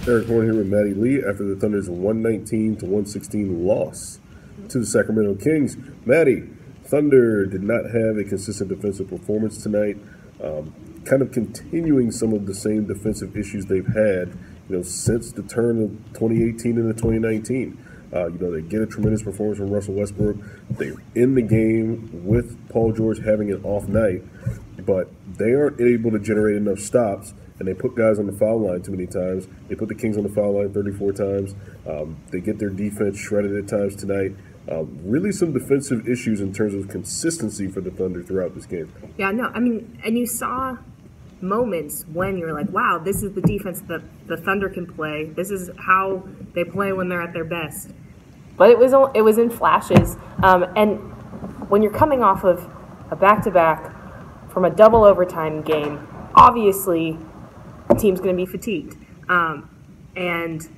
Eric Horn here with Matty Lee after the Thunder's 119-116 loss to the Sacramento Kings. Matty, Thunder did not have a consistent defensive performance tonight, kind of continuing some of the same defensive issues they've had, since the turn of 2018 into 2019. They get a tremendous performance from Russell Westbrook. They're in the game with Paul George having an off night, but they aren't able to generate enough stops. And they put guys on the foul line too many times. They put the Kings on the foul line 34 times. They get their defense shredded at times tonight. Really some defensive issues in terms of consistency for the Thunder throughout this game. Yeah, no, I mean, and you saw moments when you're like, wow, this is the defense that the Thunder can play. This is how they play when they're at their best. But it was in flashes. And when you're coming off of a back-to-back from a double overtime game, obviously the team's going to be fatigued. And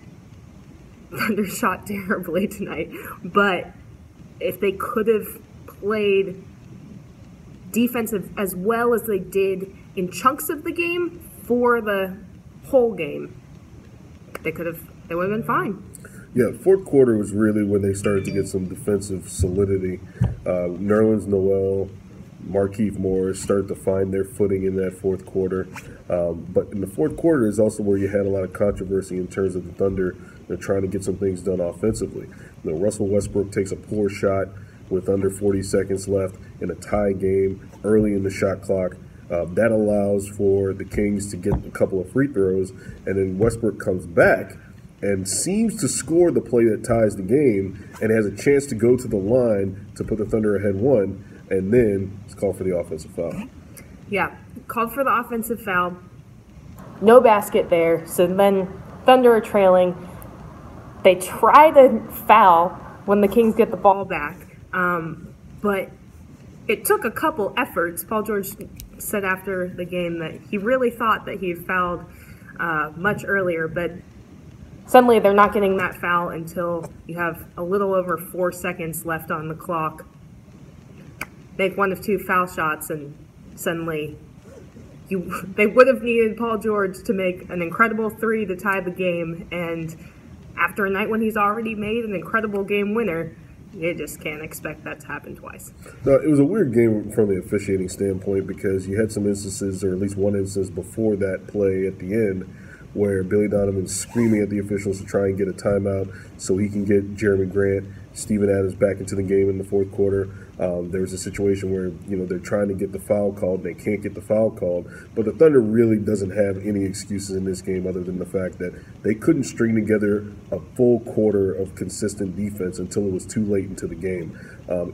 Thunder shot terribly tonight. But if they could have played defensive as well as they did in chunks of the game for the whole game, they would have been fine. Yeah, fourth quarter was really when they started to get some defensive solidity. Nerlens Noel, Markieff Morris started to find their footing in that fourth quarter. But in the fourth quarter is also where you had a lot of controversy in terms of the Thunder trying to get some things done offensively. Russell Westbrook takes a poor shot with under 40 seconds left in a tie game early in the shot clock. That allows for the Kings to get a couple of free throws, and then Westbrook comes back and seems to score the play that ties the game and has a chance to go to the line to put the Thunder ahead one, and then it's called for the offensive foul. Yeah, called for the offensive foul. No basket there, so then Thunder are trailing. They try to foul when the Kings get the ball back, but it took a couple efforts. Paul George said after the game that he really thought that he had fouled much earlier, but suddenly they're not getting that foul until you have a little over 4 seconds left on the clock. Make one of two foul shots, and suddenly they would have needed Paul George to make an incredible three to tie the game, and after a night when he's already made an incredible game winner, you just can't expect that to happen twice. No, it was a weird game from the officiating standpoint because you had some instances, or at least one instance before that play at the end, where Billy Donovan's screaming at the officials to try and get a timeout so he can get Jeremy Grant, Steven Adams back into the game in the fourth quarter. There was a situation where, they're trying to get the foul called, and they can't get the foul called. But the Thunder really doesn't have any excuses in this game other than the fact that they couldn't string together a full quarter of consistent defense until it was too late into the game.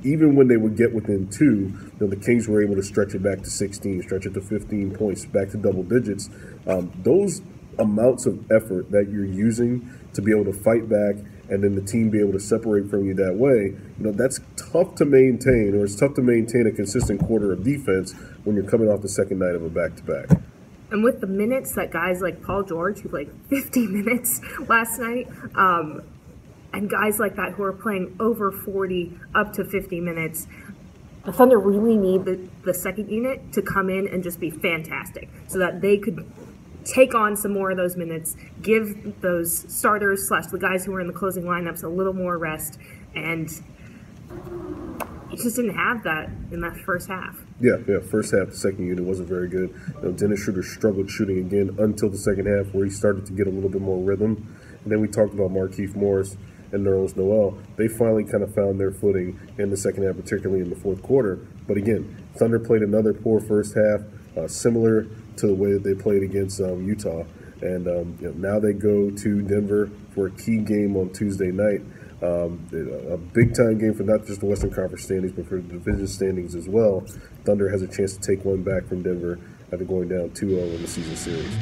Even when they would get within two, the Kings were able to stretch it back to 16, stretch it to 15 points, back to double digits. Those amounts of effort that you're using to be able to fight back and then the team be able to separate from you that way, that's tough to maintain, or it's tough to maintain a consistent quarter of defense when you're coming off the second night of a back-to-back. And with the minutes that guys like Paul George, who played 50 minutes last night, and guys like that who are playing over 40 up to 50 minutes, the Thunder really need the second unit to come in and just be fantastic so that they could take on some more of those minutes, give those starters / the guys who were in the closing lineups a little more rest, and you just didn't have that in that first half. Yeah, first half, the second unit wasn't very good. Dennis Schroeder struggled shooting again until the second half where he started to get a little bit more rhythm. And then we talked about Markieff Morris and Nerlens Noel. They finally kind of found their footing in the second half, particularly in the fourth quarter. But again, Thunder played another poor first half, similar to the way that they played against Utah. And now they go to Denver for a key game on Tuesday night. A big-time game for not just the Western Conference standings, but for the division standings as well. Thunder has a chance to take one back from Denver after going down 2-0 in the season series.